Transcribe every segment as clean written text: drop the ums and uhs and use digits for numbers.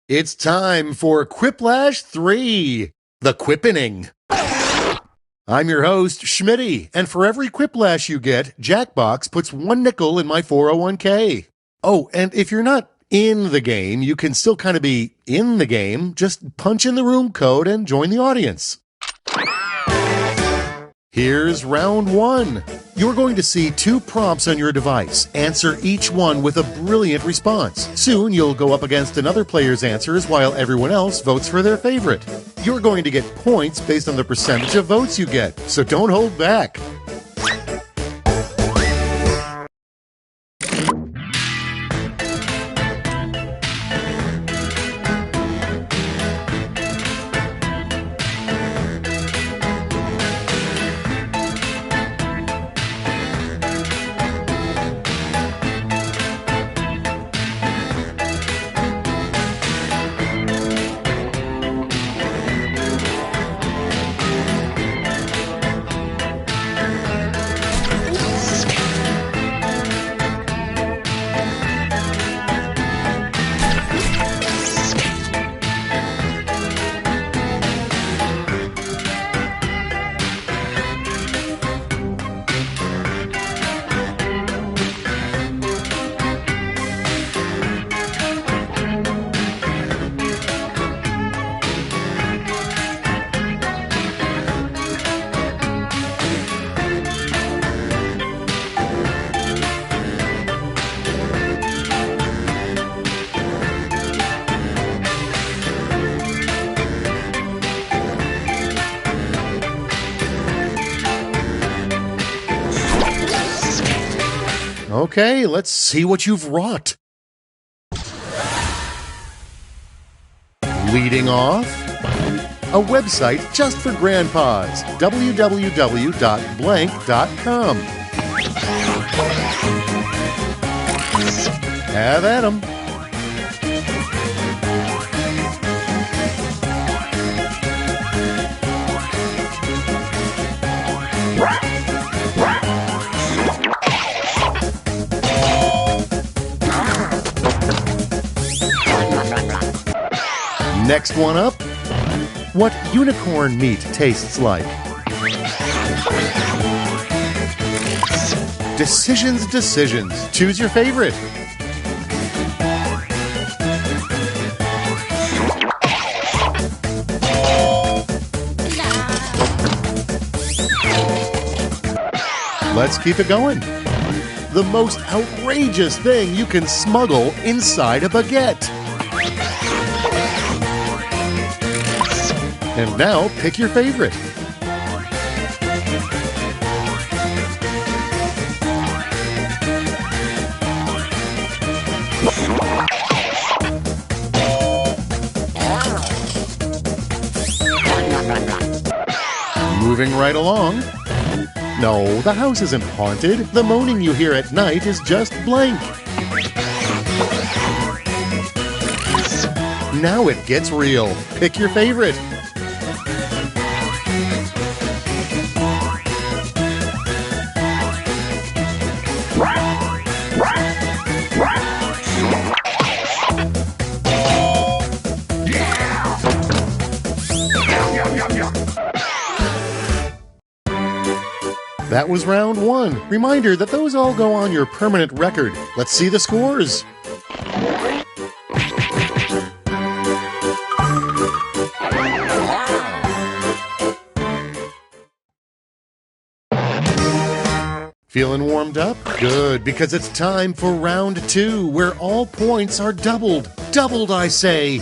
It's time for Quiplash 3, the Quippening. I'm your host, Schmitty, and for every Quiplash you get, Jackbox puts 1 nickel in my 401k. Oh, and if you're not in the game, you can still kind of be in the game. Just punch in the room code and join the audience. Here's round 1. You're going to see 2 prompts on your device. Answer each one with a brilliant response. Soon you'll go up against another player's answers while everyone else votes for their favorite. You're going to get points based on the percentage of votes you get, so don't hold back. Okay, let's see what you've wrought. Leading off, a website just for grandpas, www.blank.com. Have at 'em. Next one up, what unicorn meat tastes like. Decisions. Choose your favorite. Let's keep it going. The most outrageous thing you can smuggle inside a baguette. And now, pick your favorite. Moving right along. No, the house isn't haunted. The moaning you hear at night is just blank. Now it gets real. Pick your favorite. That was round 1. Reminder that those all go on your permanent record. Let's see the scores. Feeling warmed up? Good, because it's time for round 2, where all points are doubled. Doubled, I say.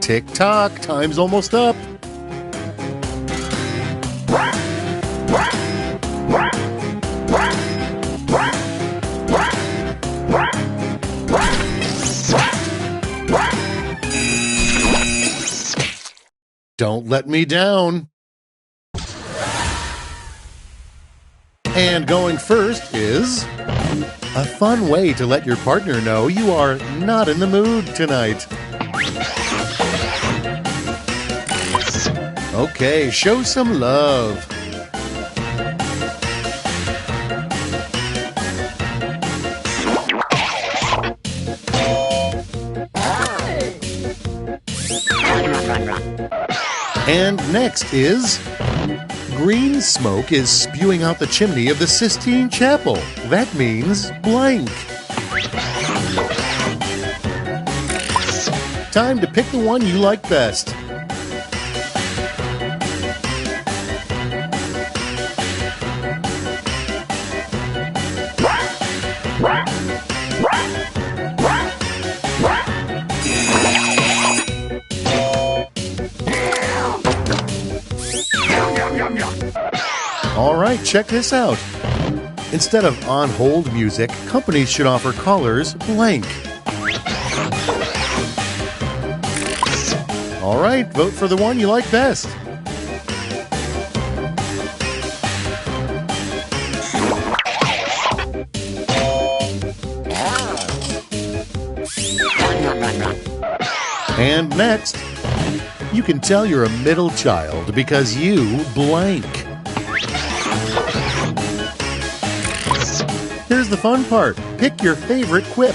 Tick-tock, time's almost up. Don't let me down. And going first is a fun way to let your partner know you are not in the mood tonight. Okay, show some love. And next is green smoke is spewing out the chimney of the Sistine Chapel. That means blank. Time to pick the one you like best. All right, check this out. Instead of on-hold music, companies should offer callers blank. All right, vote for the one you like best. And next, you can tell you're a middle child because you blank. Here's the fun part. Pick your favorite quip.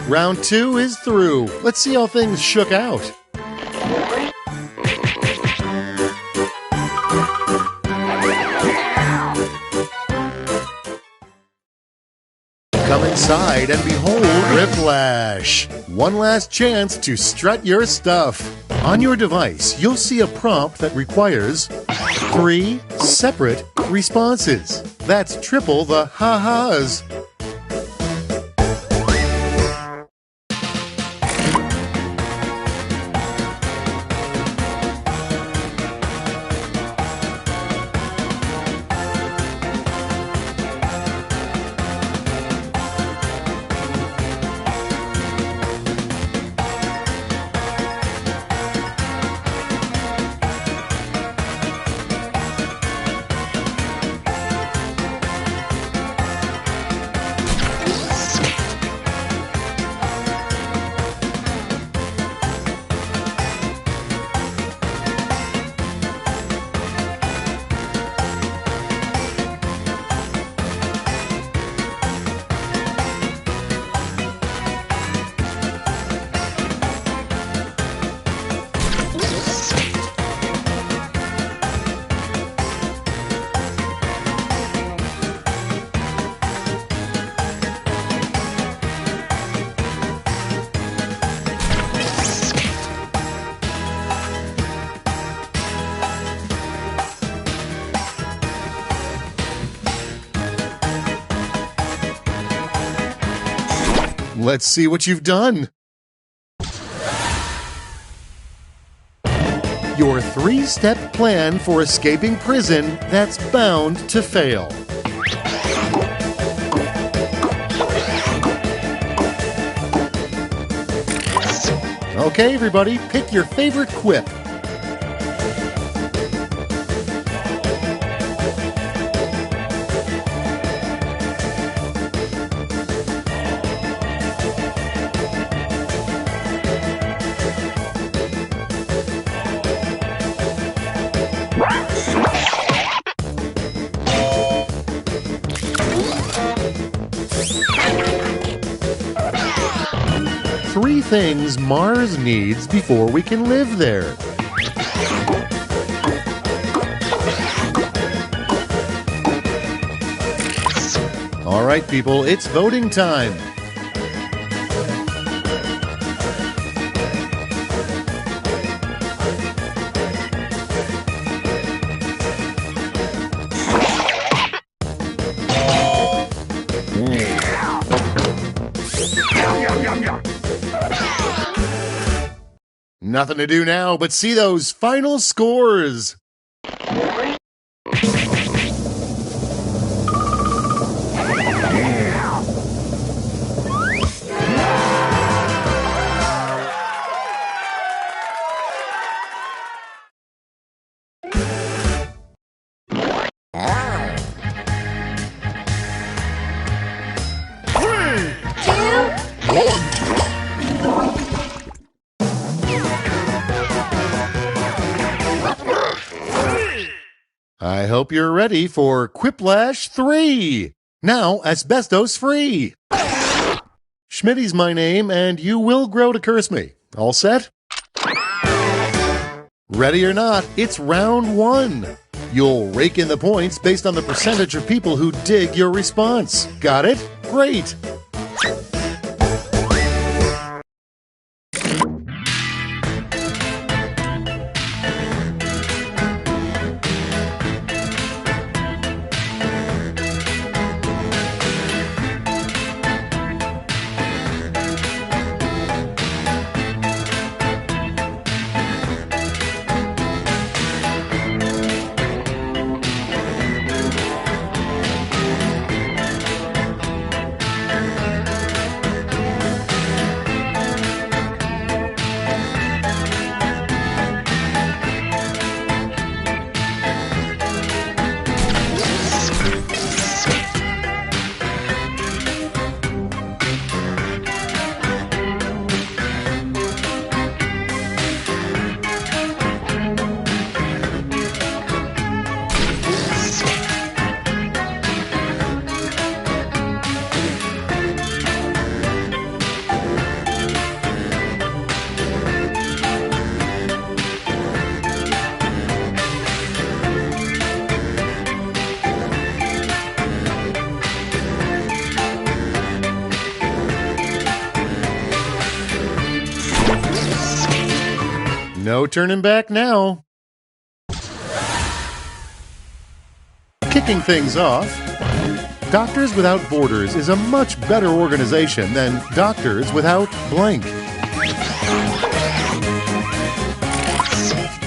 Round 2 is through. Let's see how things shook out. Come inside and behold Quiplash. One last chance to strut your stuff. On your device, you'll see a prompt that requires 3 separate responses. That's triple the ha-has. Let's see what you've done. Your 3-step plan for escaping prison that's bound to fail. Okay, everybody, pick your favorite quip. Three things Mars needs before we can live there. All right, people, it's voting time. Nothing to do now but see those final scores. I hope you're ready for Quiplash 3. Now, asbestos free. Schmitty's my name, and you will grow to curse me. All set? Ready or not, it's round 1. You'll rake in the points based on the percentage of people who dig your response. Got it? Great! No turning back now. Kicking things off, Doctors Without Borders is a much better organization than Doctors Without Blank.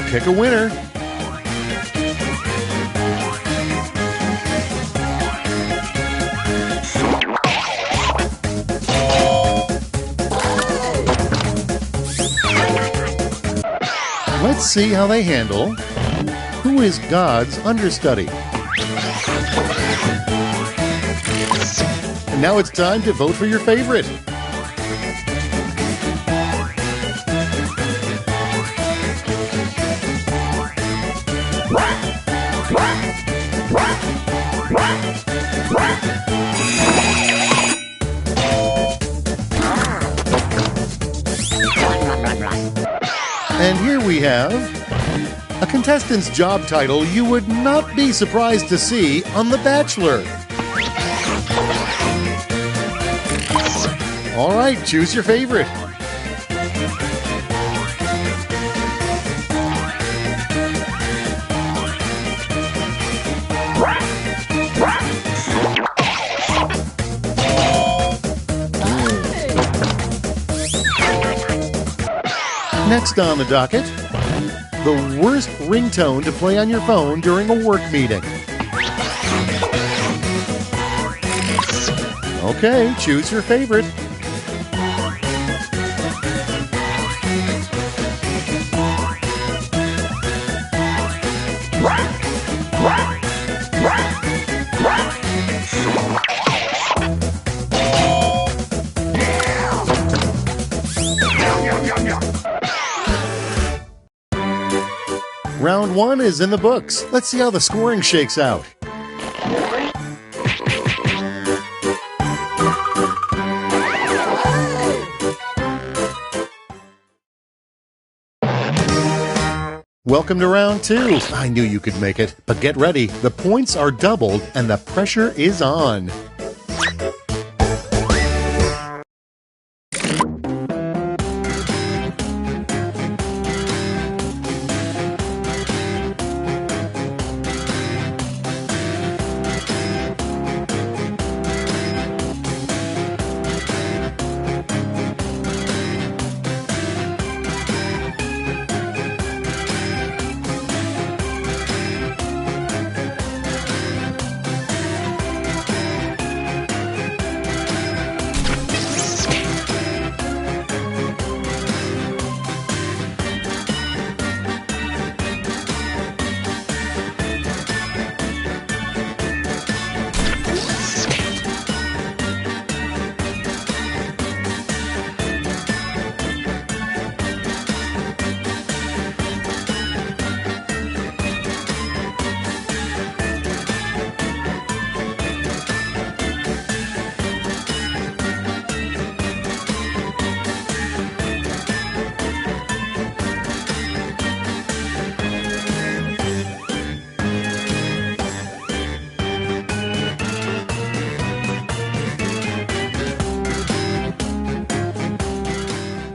Pick a winner. Let's see how they handle Who is God's Understudy? And now it's time to vote for your favorite. And here we have a contestant's job title you would not be surprised to see on The Bachelor. All right, choose your favorite. Next on the docket, the worst ringtone to play on your phone during a work meeting. Okay, choose your favorite. Round 1 is in the books. Let's see how the scoring shakes out. Welcome to round 2. I knew you could make it, but get ready. The points are doubled and the pressure is on.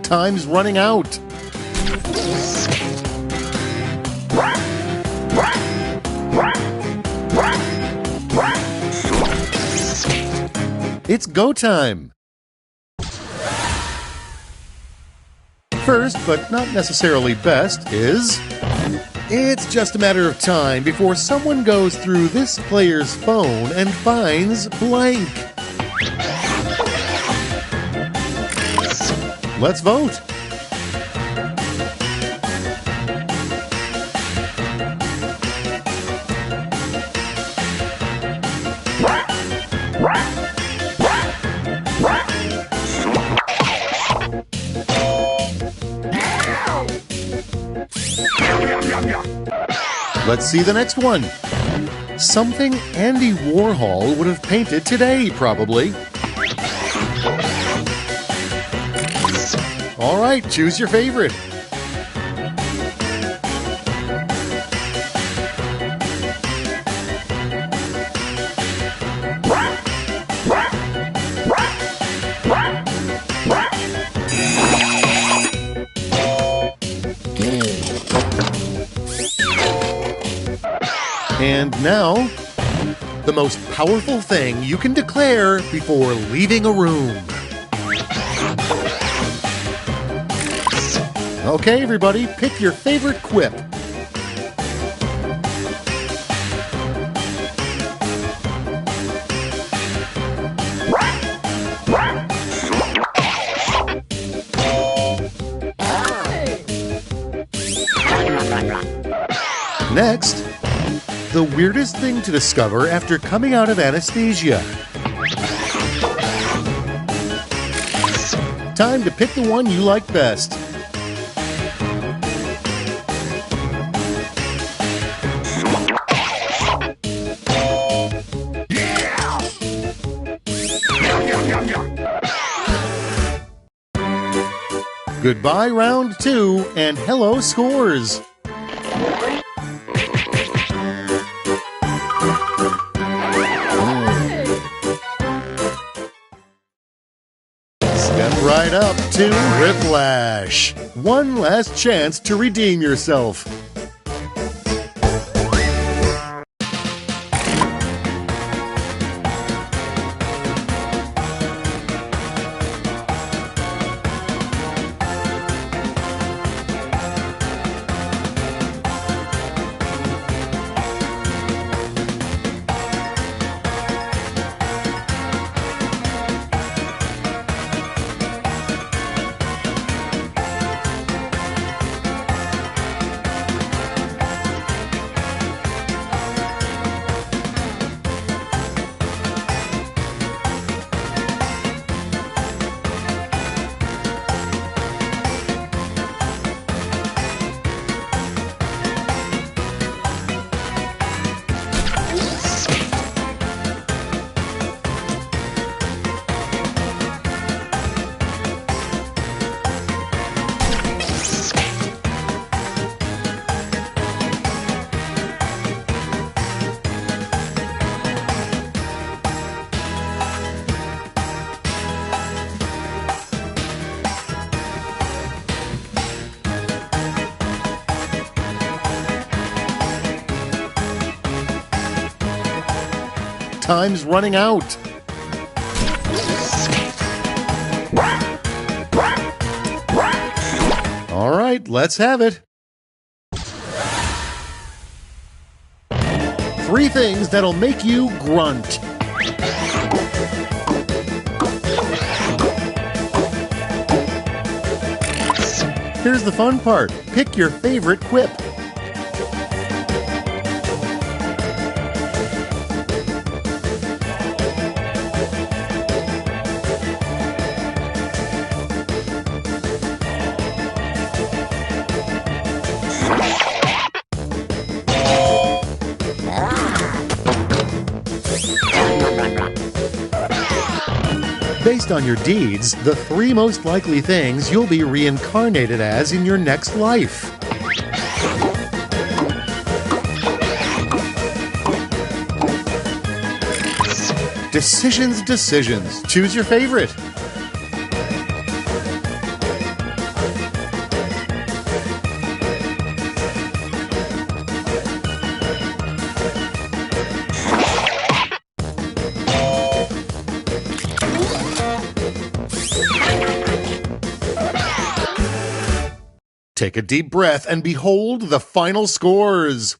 Time's running out. It's go time. First, but not necessarily best, is it's just a matter of time before someone goes through this player's phone and finds blank. Let's vote. Let's see the next one. Something Andy Warhol would have painted today, probably. All right, choose your favorite. And now, the most powerful thing you can declare before leaving a room. Okay, everybody, pick your favorite quip. Next, the weirdest thing to discover after coming out of anesthesia. Time to pick the one you like best. Goodbye, round 2, and hello, scores. Step right up to Quiplash. One last chance to redeem yourself. Time's running out. All right, let's have it. 3 things that'll make you grunt. Here's the fun part. Pick your favorite quip. Based on your deeds, the 3 most likely things you'll be reincarnated as in your next life. Decisions, decisions. Choose your favorite. Take a deep breath and behold the final scores.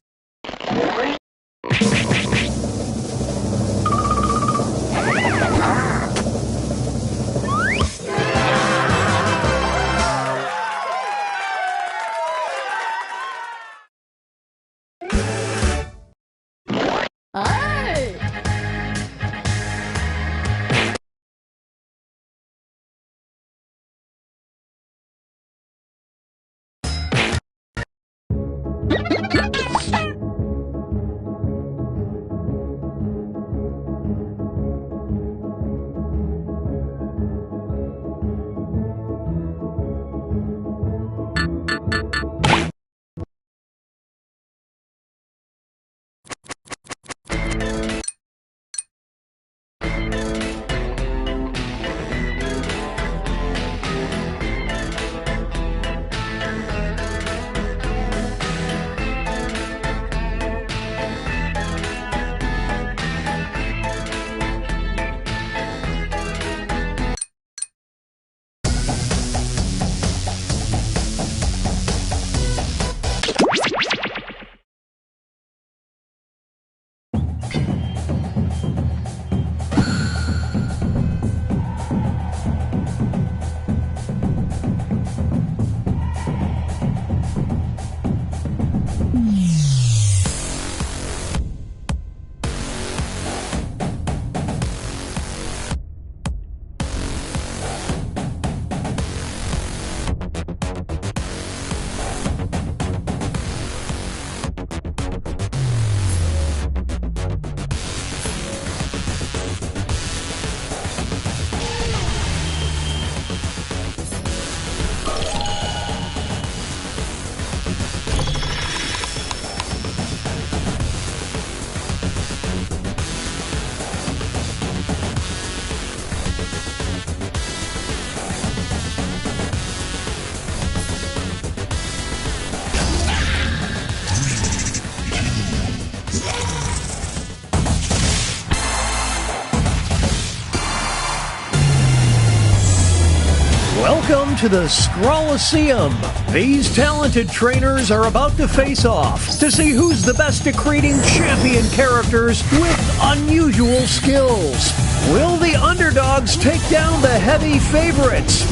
Welcome to the Scrollaceum. These talented trainers are about to face off to see who's the best at creating champion characters with unusual skills. Will the underdogs take down the heavy favorites?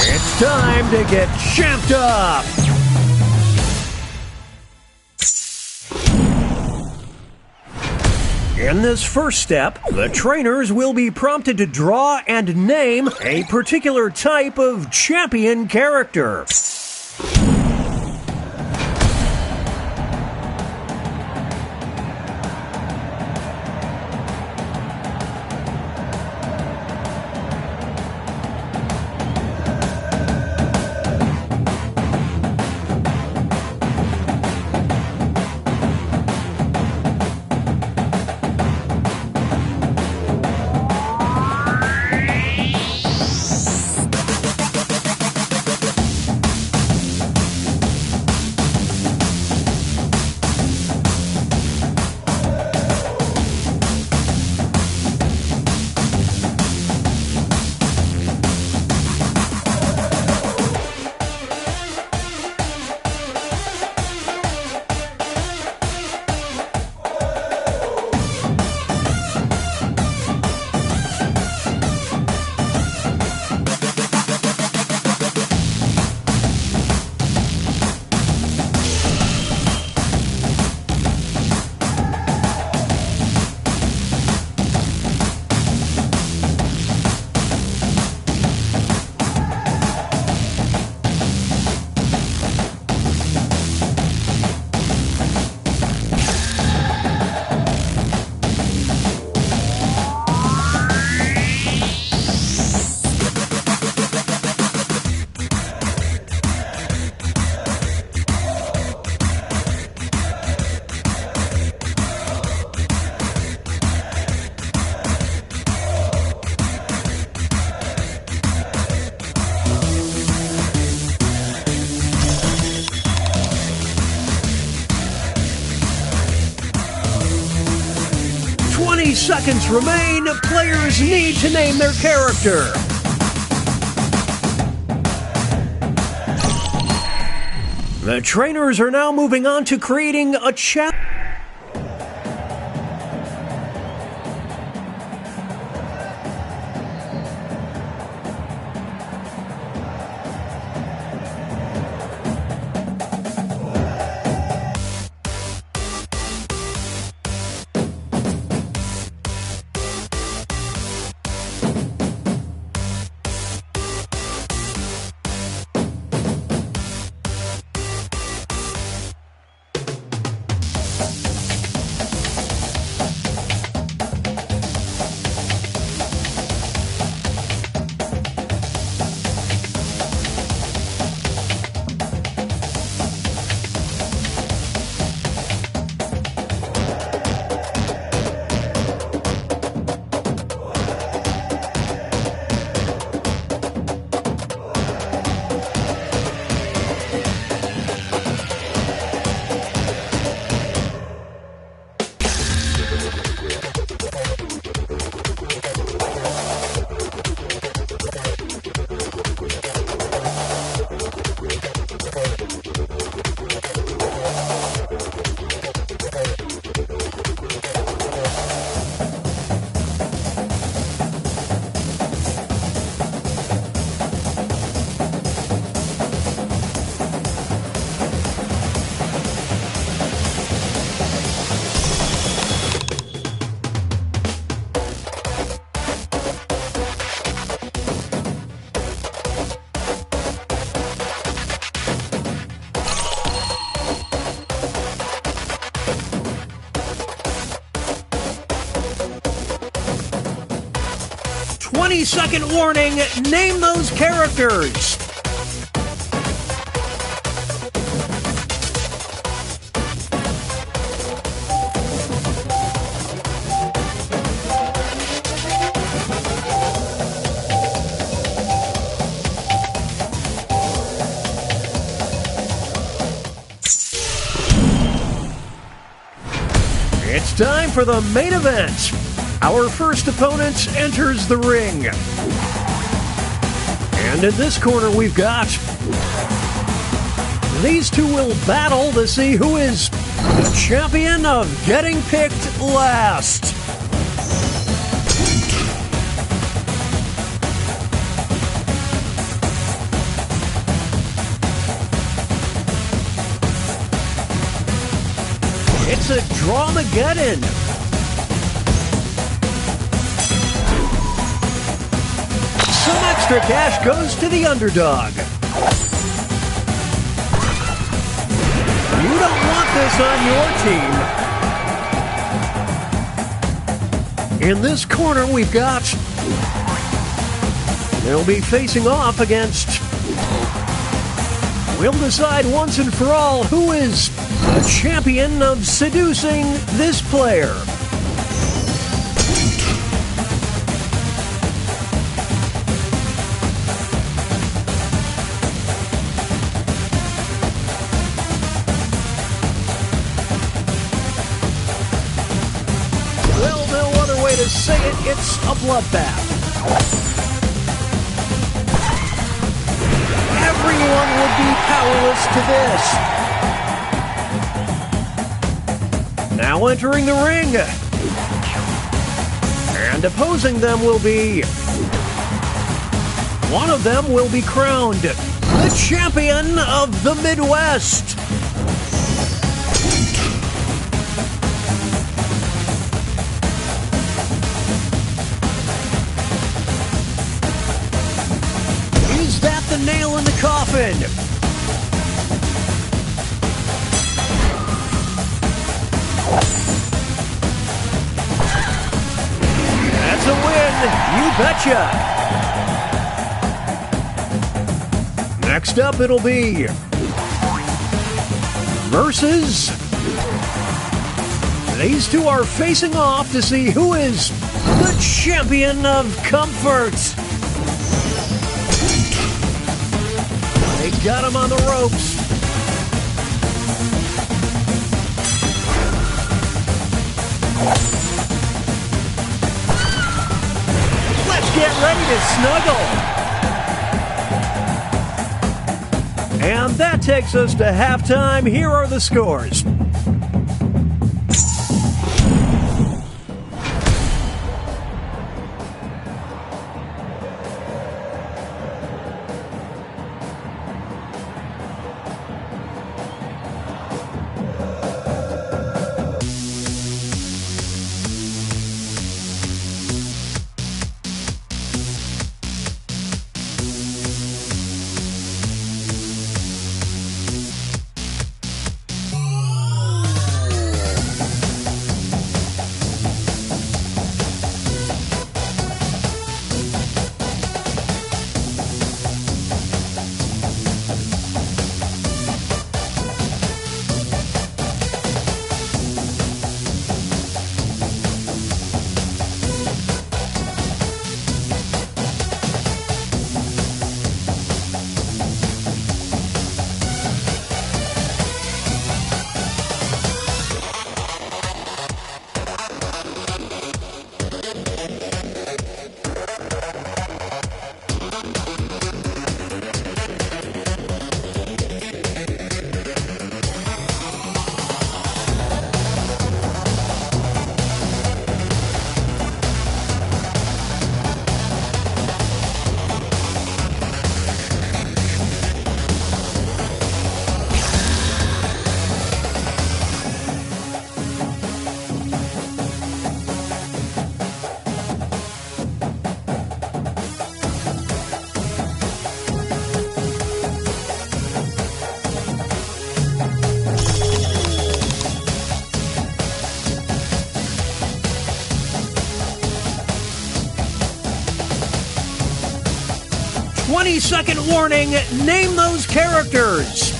It's time to get champed up. In this first step, the trainers will be prompted to draw and name a particular type of champion character. Seconds remain. Players need to name their character. The trainers are now moving on to creating a chat. Second warning, name those characters. It's time for the main event. Our first opponent enters the ring. And in this corner we've got... These two will battle to see who is the champion of getting picked last. It's a Dramageddon. Some extra cash goes to the underdog. You don't want this on your team. In this corner, we've got... They'll be facing off against... We'll decide once and for all who is the champion of seducing this player. To say it, it's a bloodbath. Everyone would be powerless to this. Now entering the ring. And opposing them will be... One of them will be crowned the champion of the Midwest. Nail in the coffin. That's a win, you betcha. Next up, it'll be versus. These two are facing off to see who is the champion of comfort. They got him on the ropes. Let's get ready to snuggle. And that takes us to halftime. Here are the scores. Second warning, name those characters.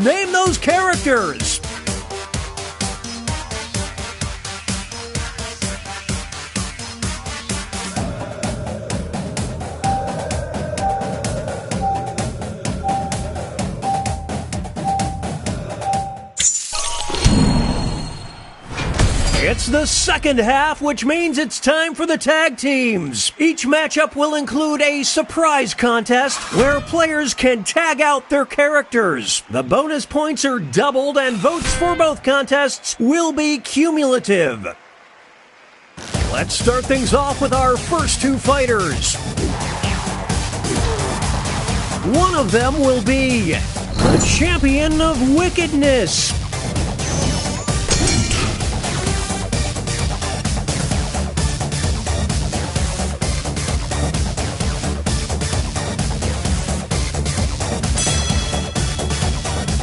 Name those characters. It's the second half, which means it's time for the tag teams. Each matchup will include a surprise contest where players can tag out their characters. The bonus points are doubled and votes for both contests will be cumulative. Let's start things off with our first two fighters. One of them will be the champion of wickedness.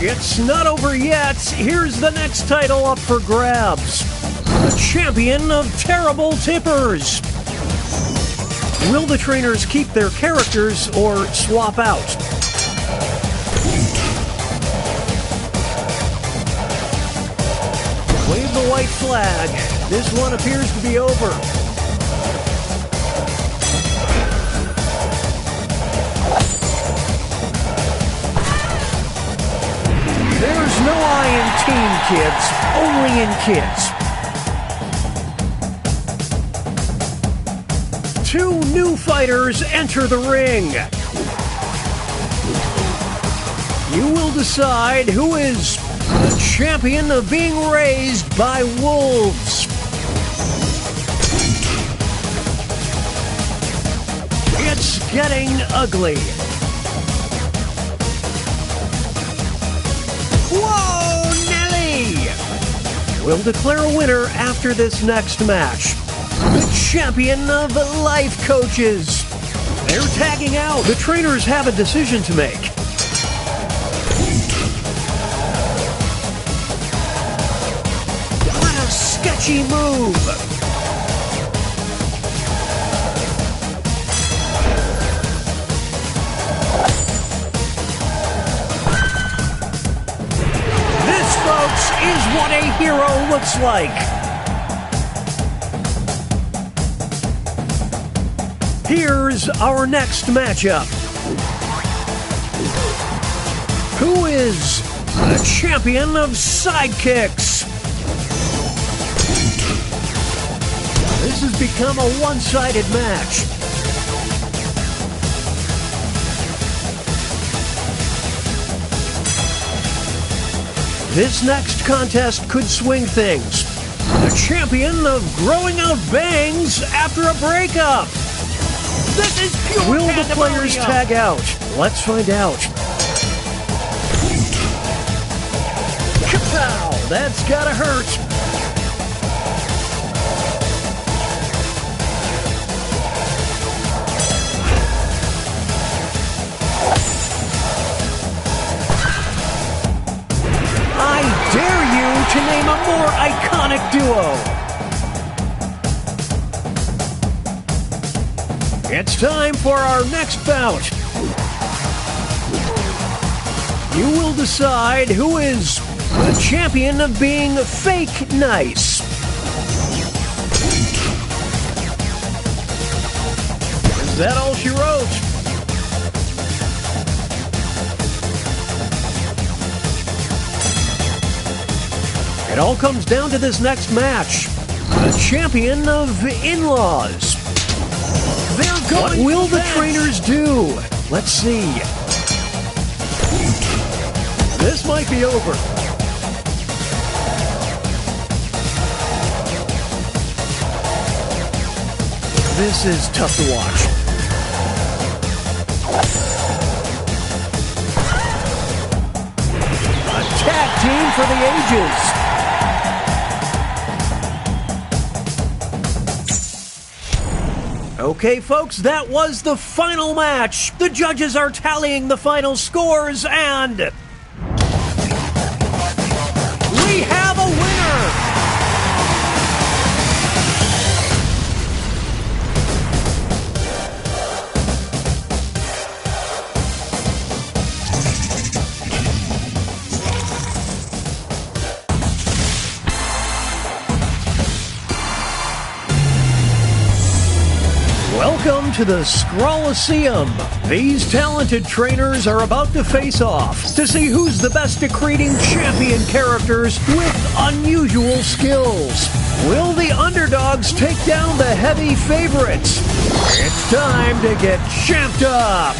It's not over yet. Here's the next title up for grabs. The champion of terrible tippers. Will the trainers keep their characters or swap out? Wave the white flag. This one appears to be over. There's no I in team, kids. Only in kids. Two new fighters enter the ring. You will decide who is the champion of being raised by wolves. It's getting ugly. Whoa, Nelly! We'll declare a winner after this next match. The champion of life coaches. They're tagging out. The trainers have a decision to make. What a sketchy move. This, folks, is what a hero looks like. Here's our next matchup. Who is the champion of sidekicks? This has become a one-sided match. This next contest could swing things. The champion of growing out bangs after a breakup. This is pure Will the players tag out? Let's find out. Kapow! That's gotta hurt. I dare you to name a more iconic duo. It's time for our next bout. You will decide who is the champion of being fake nice. Is that all she wrote? It all comes down to this next match. The champion of in-laws. What will the trainers do? Let's see. This might be over. This is tough to watch. A tag team for the ages. Okay, folks, that was the final match. The judges are tallying the final scores, and we have a winner! Welcome to the Scrollaceum. These talented trainers are about to face off to see who's the best at creating champion characters with unusual skills. Will the underdogs take down the heavy favorites? It's time to get champed up.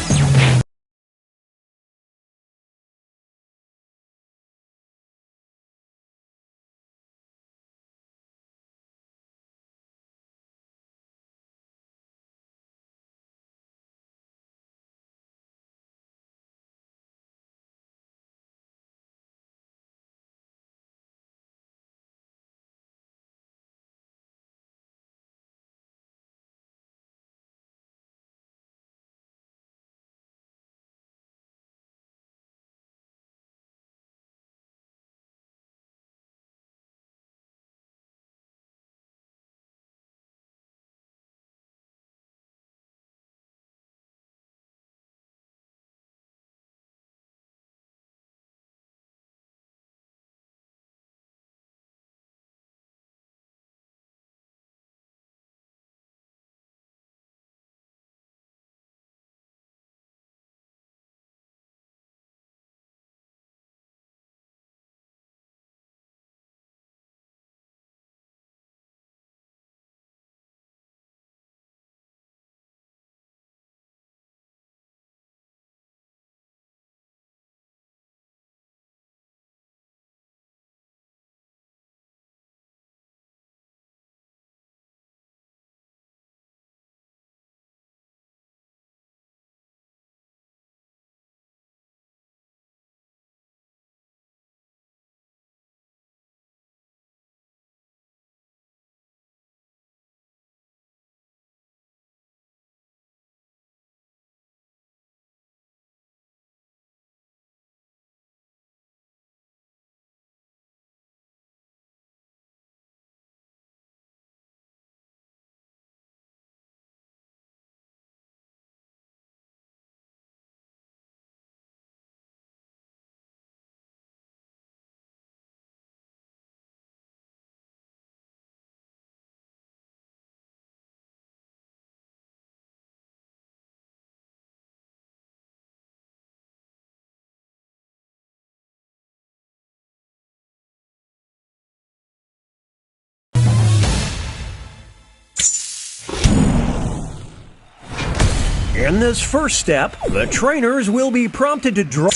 In this first step, the trainers will be prompted to draw.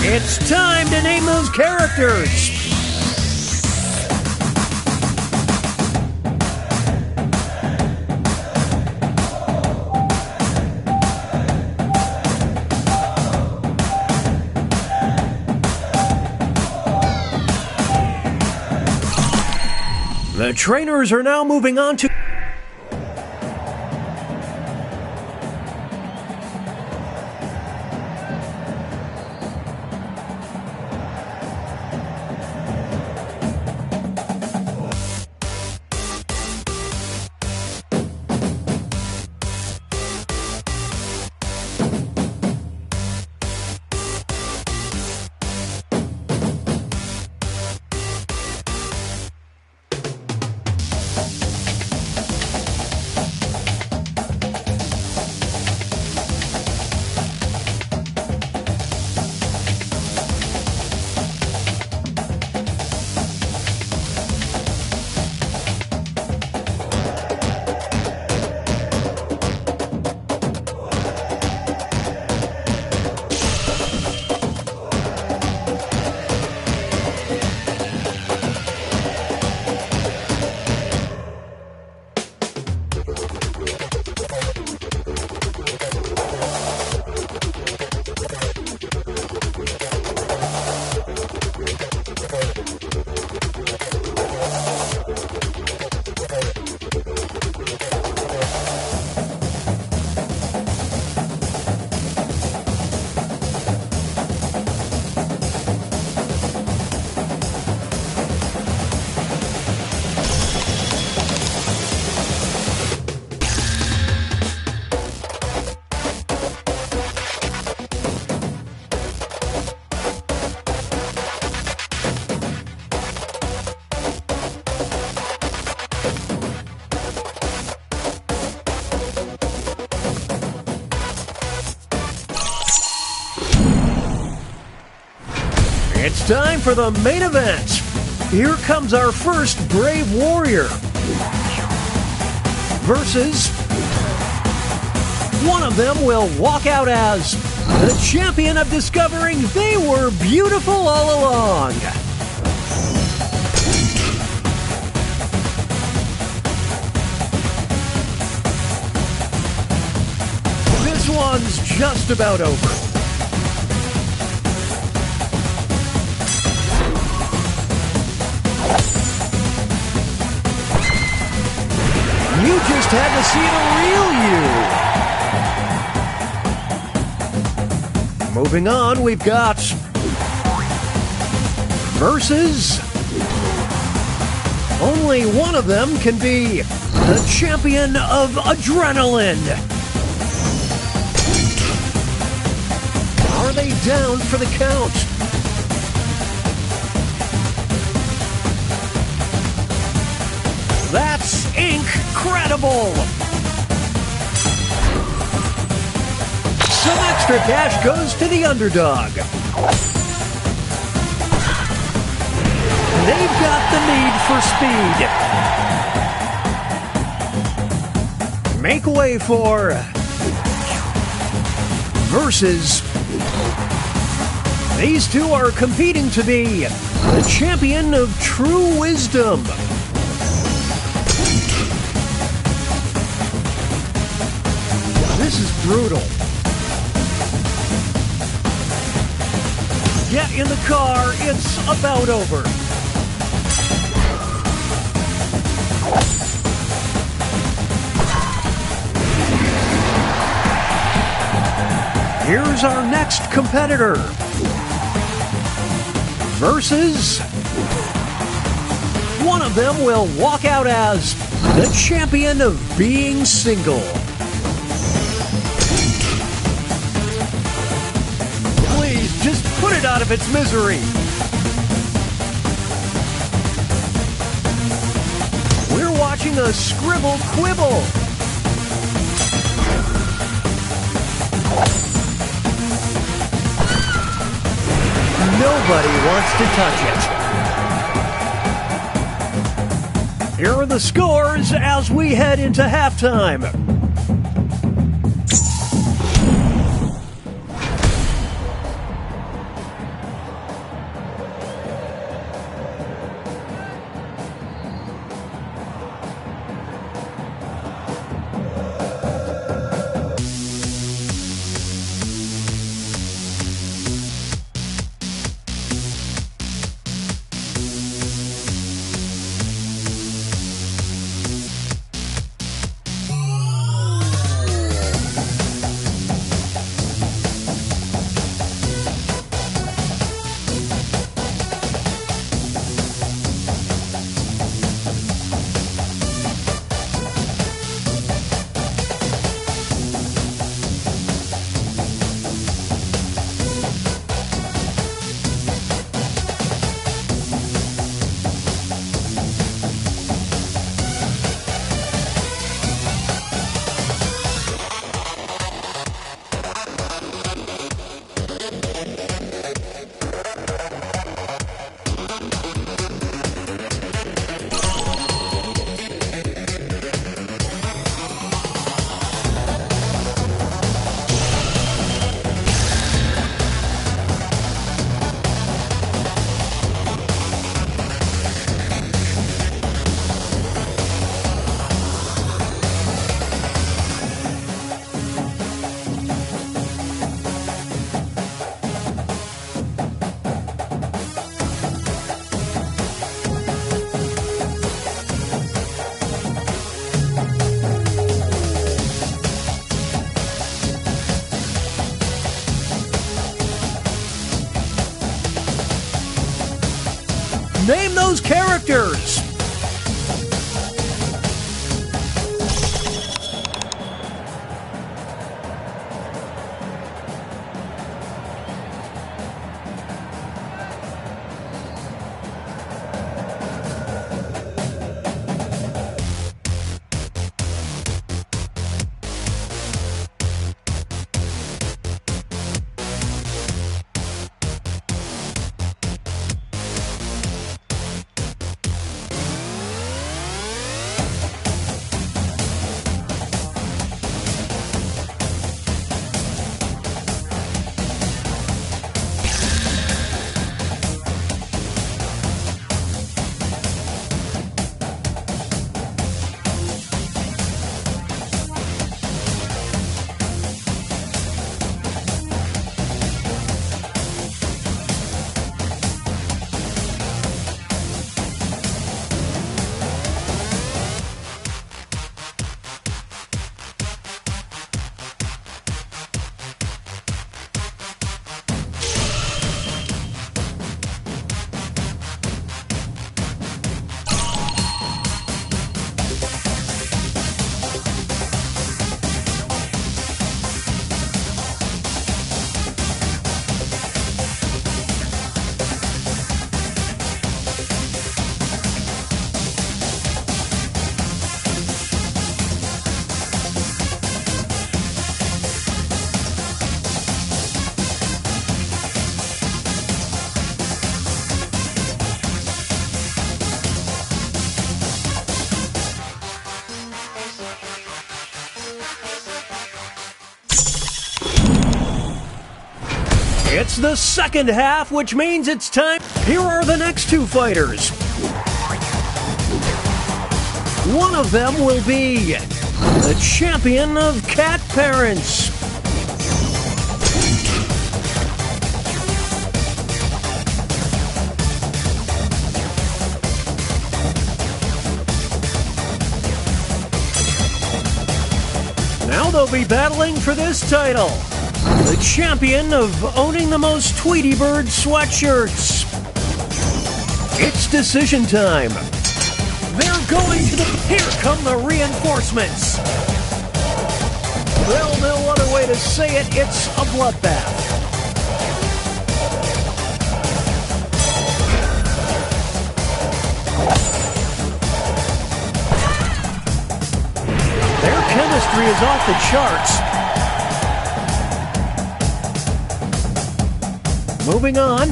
It's time to name those characters! The trainers are now moving on to... It's time for the main event. Here comes our first Brave Warrior versus one of them will walk out as the champion of discovering they were beautiful all along. This one's just about over. You just had to see the real you. Moving on, we've got versus Only one of them can be the champion of adrenaline. Are they down for the count? That's incredible! Some extra cash goes to the underdog. They've got the need for speed. Make way for Versus. These two are competing to be the champion of true wisdom. This is brutal. Get in the car, it's about over. Here's our next competitor. Versus. One of them will walk out as the champion of being single. Please, just put it out of its misery. We're watching a scribble quibble. Nobody wants to touch it. Here are the scores as we head into halftime. It's the second half, which means it's time. Here are the next two fighters. One of them will be the champion of cat parents. Now they'll be battling for this title. The champion of owning the most Tweety Bird sweatshirts. It's decision time. They're going to the... Here come the reinforcements. Well, no other way to say it, it's a bloodbath. Their chemistry is off the charts. Moving on.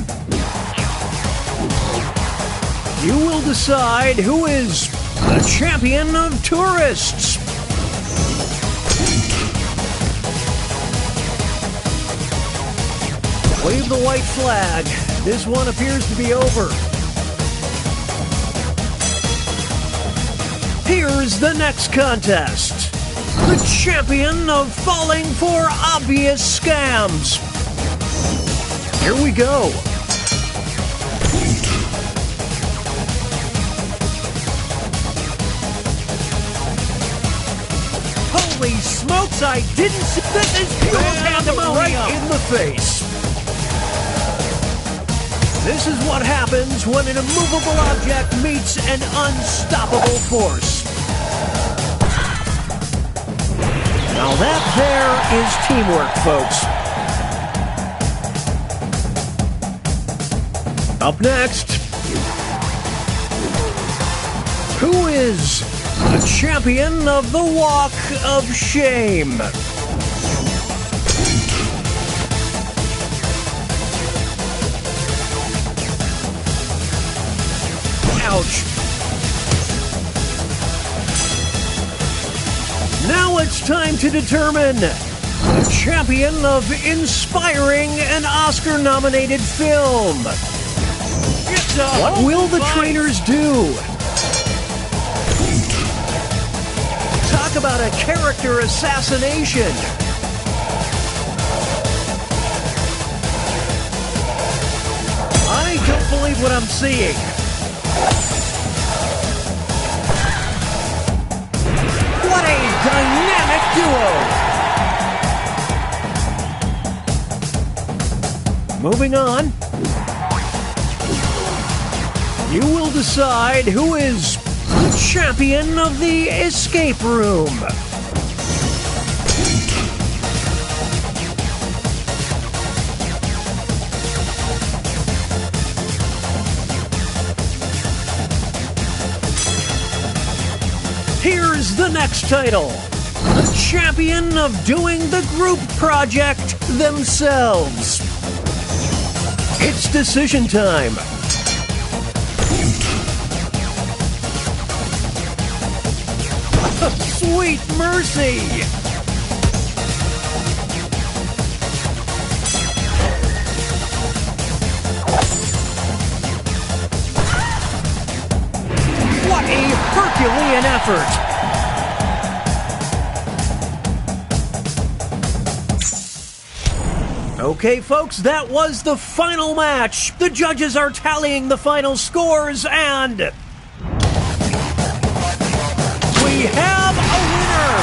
You will decide who is the champion of tourists. Wave the white flag. This one appears to be over. Here's the next contest. The champion of falling for obvious scams. Here we go. Holy smokes, I didn't see... This is pure pandemonium! Right in the face. This is what happens when an immovable object meets an unstoppable force. Now that there is teamwork, folks. Up next, who is the champion of the Walk of Shame? Ouch. Now it's time to determine the champion of inspiring an Oscar-nominated film. What will the trainers do? Talk about a character assassination. I don't believe what I'm seeing. What a dynamic duo! Moving on. You will decide who is the champion of the escape room. Here's the next title. The champion of doing the group project themselves. It's decision time. Sweet mercy! What a Herculean effort! Okay, folks, that was the final match. The judges are tallying the final scores, and we have a winner!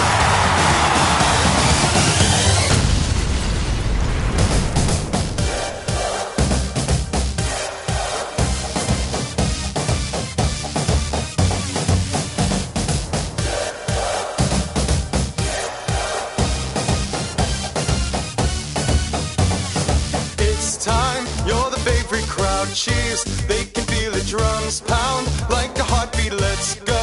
It's time, you're the favorite crowd. Cheers, they can feel the drums pound like a heartbeat. Let's go.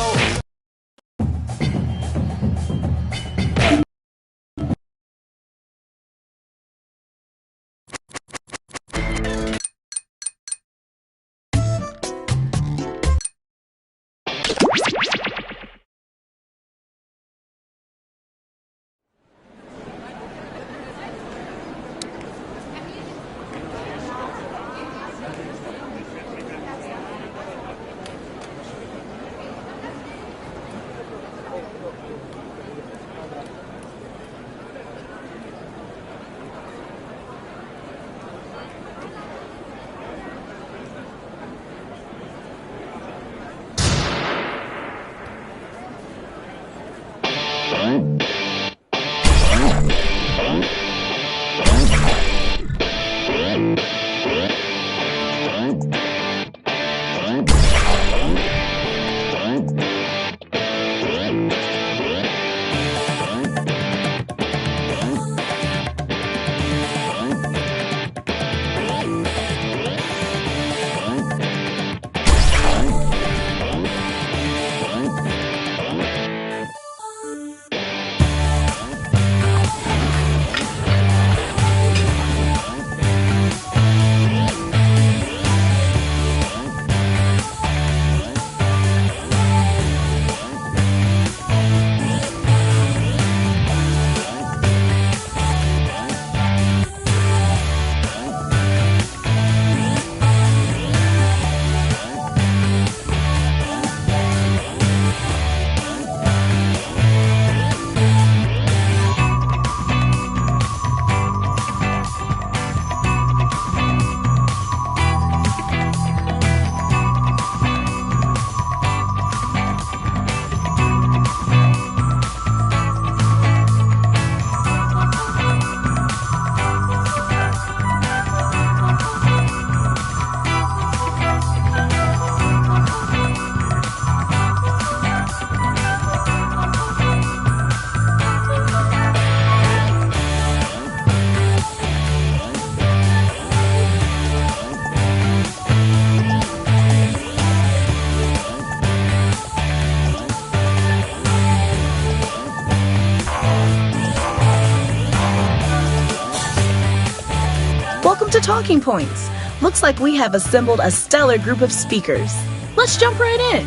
Welcome to Talking Points. Looks like we have assembled a stellar group of speakers. Let's jump right in.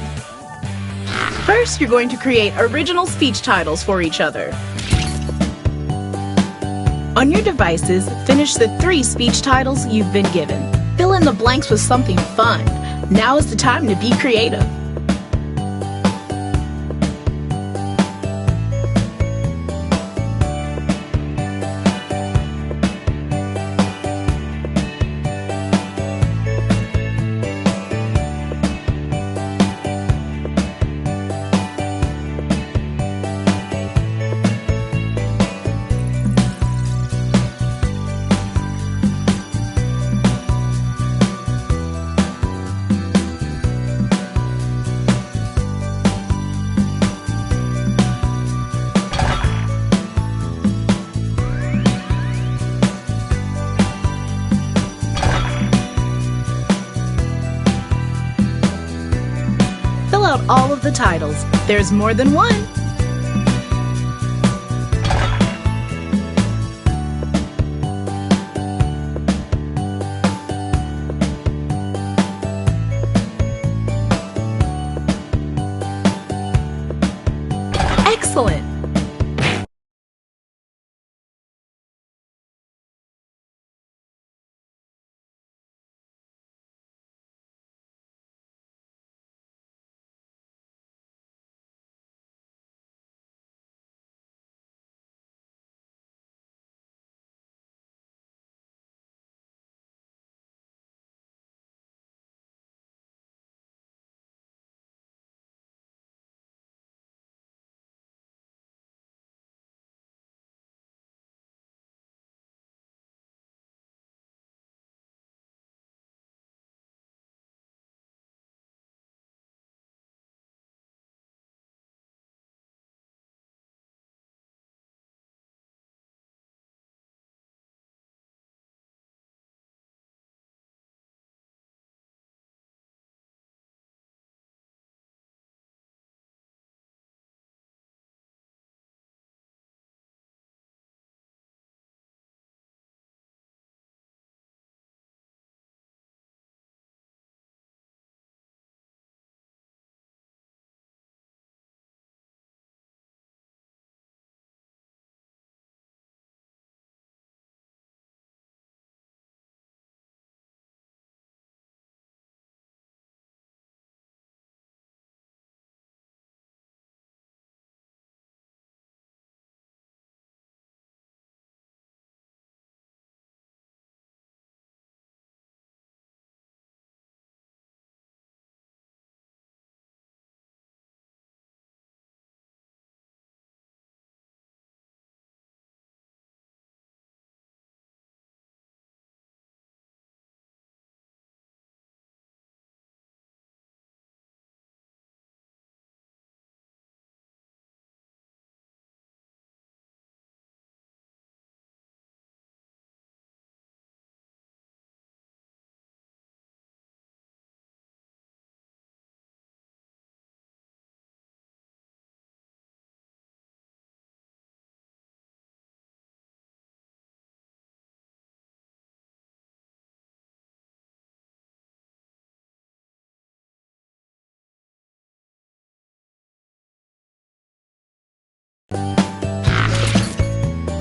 First, you're going to create original speech titles for each other. On your devices, finish the 3 speech titles you've been given. Fill in the blanks with something fun. Now is the time to be creative. Fill out all of the titles. There's more than one. Excellent.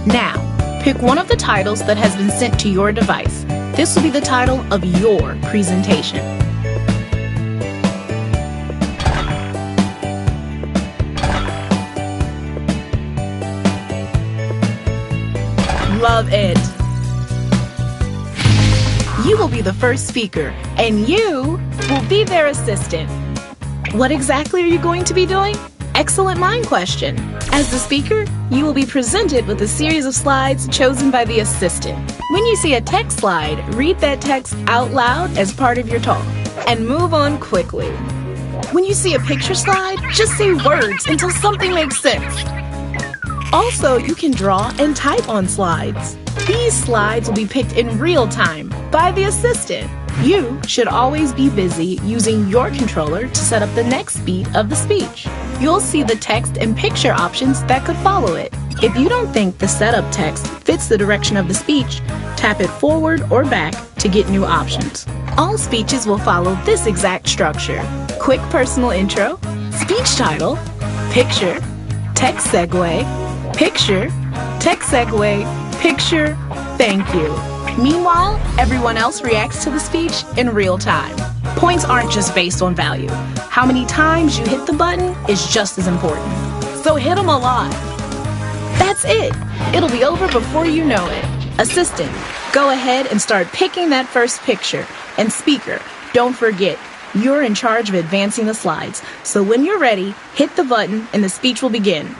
Now, pick one of the titles that has been sent to your device. This will be the title of your presentation. Love it! You will be the first speaker, and you will be their assistant. What exactly are you going to be doing? Excellent mind question. As the speaker, you will be presented with a series of slides chosen by the assistant. When you see a text slide, read that text out loud as part of your talk, and move on quickly. When you see a picture slide, just say words until something makes sense. Also, you can draw and type on slides. These slides will be picked in real time by the assistant. You should always be busy using your controller to set up the next beat of the speech. You'll see the text and picture options that could follow it. If you don't think the setup text fits the direction of the speech, tap it forward or back to get new options. All speeches will follow this exact structure. Quick personal intro, speech title, picture, text segue, picture, text segue, picture, thank you. Meanwhile, everyone else reacts to the speech in real time. Points aren't just based on value. How many times you hit the button is just as important. So hit them a lot. That's it. It'll be over before you know it. Assistant, go ahead and start picking that first picture. And speaker, don't forget, you're in charge of advancing the slides. So when you're ready, hit the button and the speech will begin.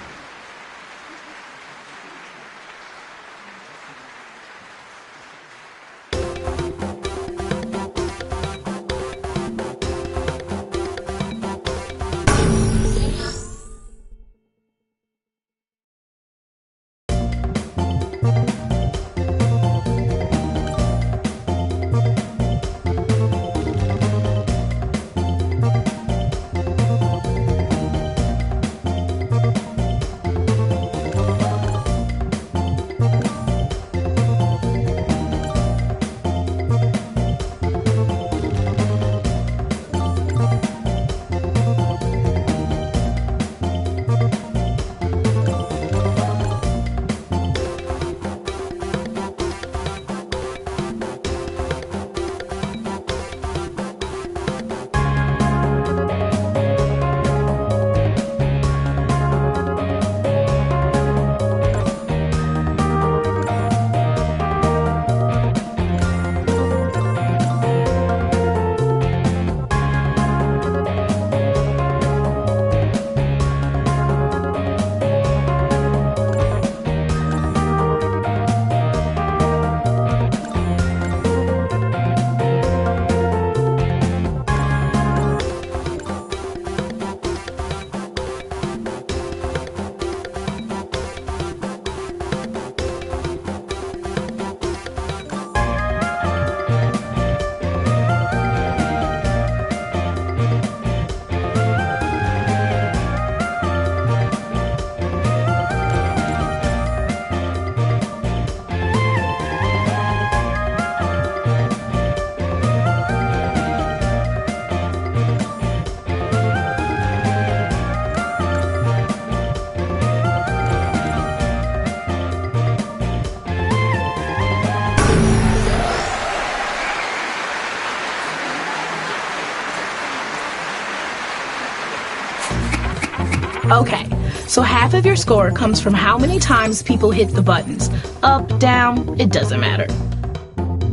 Okay, so half of your score comes from how many times people hit the buttons. Up, down, it doesn't matter.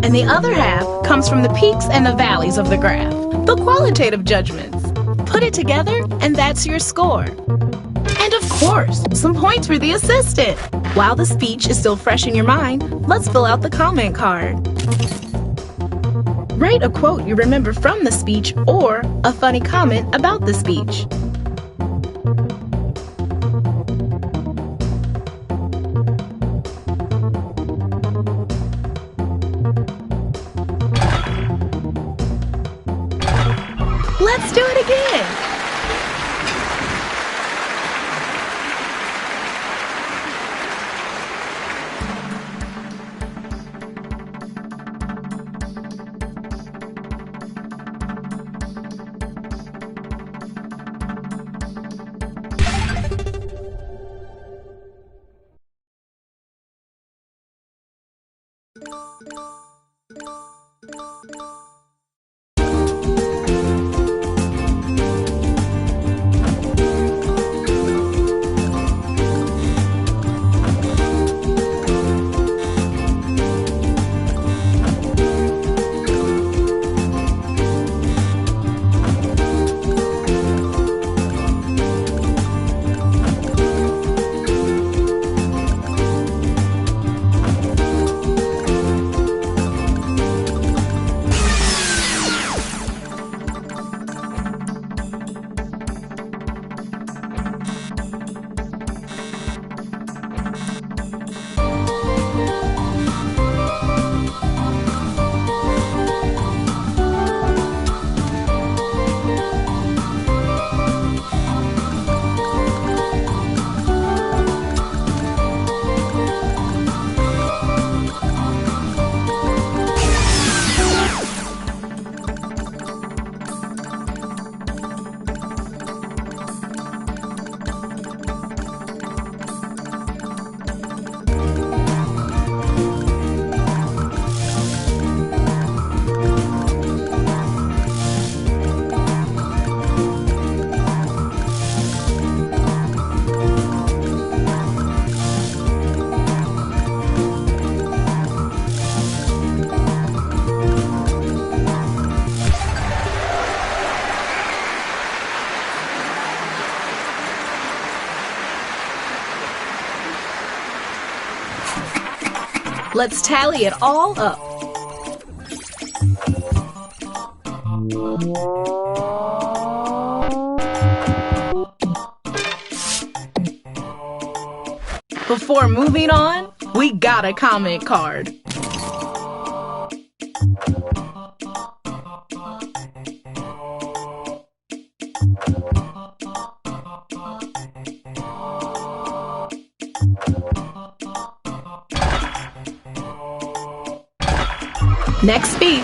And the other half comes from the peaks and the valleys of the graph, the qualitative judgments. Put it together, and that's your score. And of course, some points for the assistant. While the speech is still fresh in your mind, let's fill out the comment card. Write a quote you remember from the speech or a funny comment about the speech. Let's do it again. Let's tally it all up. Before moving on, we got a comment card. Next speech.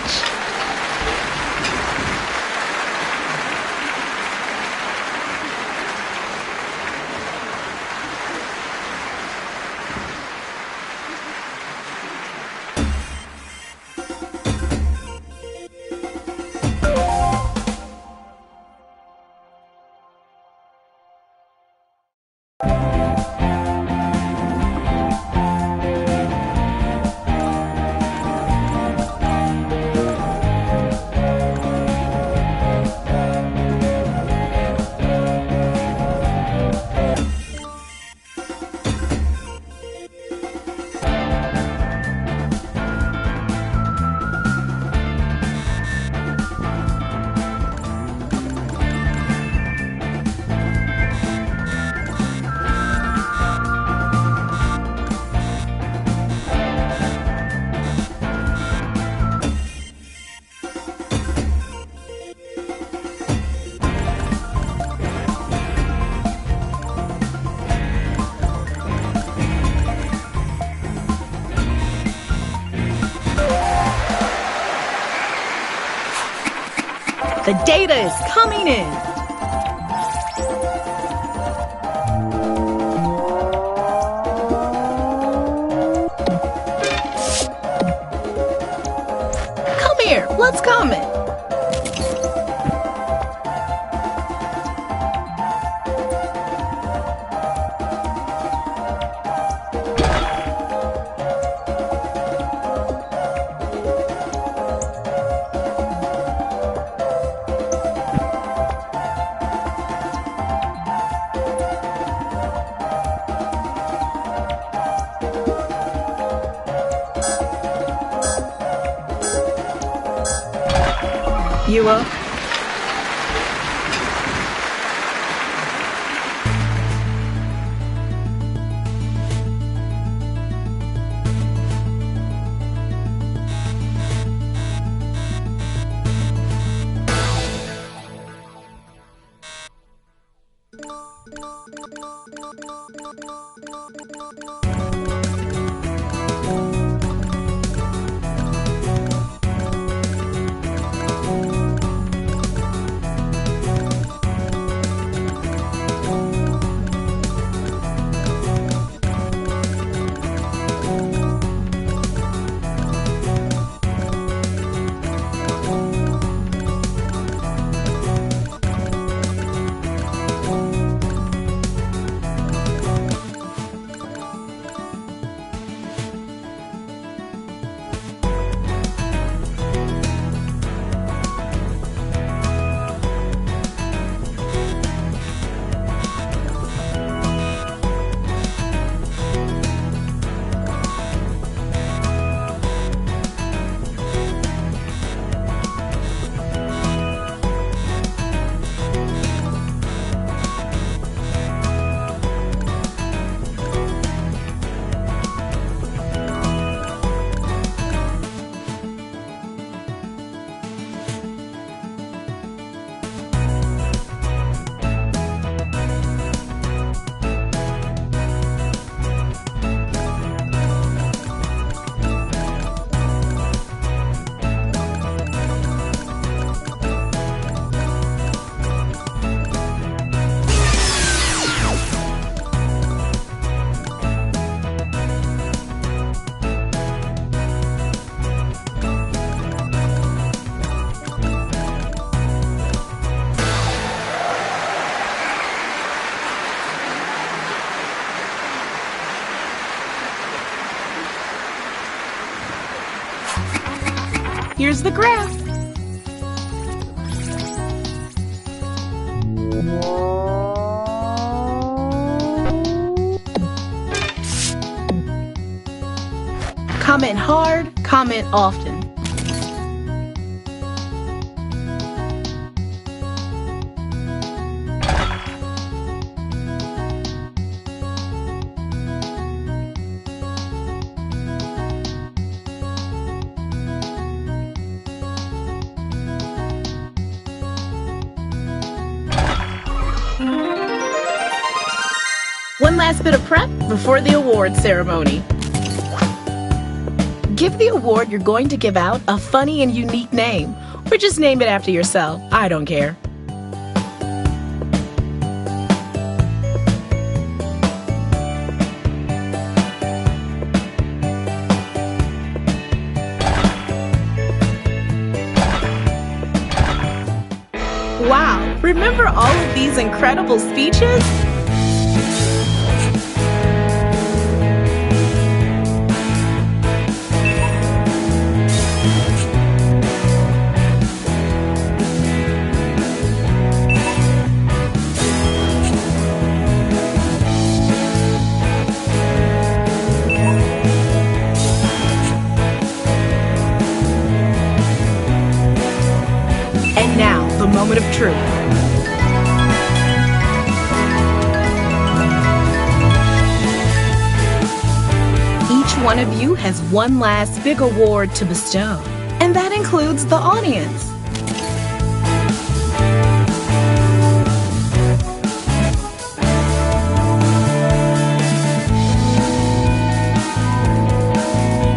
The data is coming in. Come here, let's comment. You up? Here's the graph. Comment hard, comment often. One last bit of prep before the award ceremony. Give the award you're going to give out a funny and unique name, or just name it after yourself. I don't care. Wow, remember all of these incredible speeches? And now, the moment of truth. Each one of you has one last big award to bestow, and that includes the audience.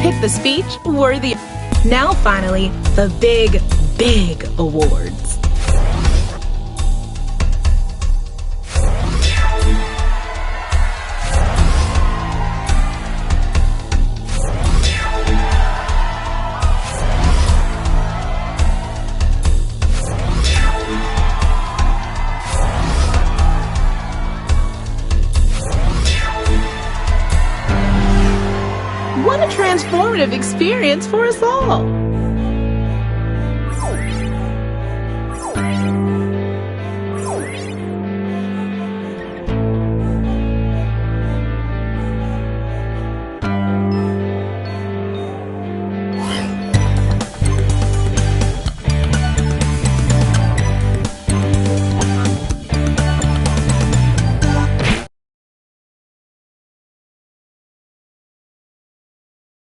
Pick the speech worthy. Now finally, the big awards. What a transformative experience for us all.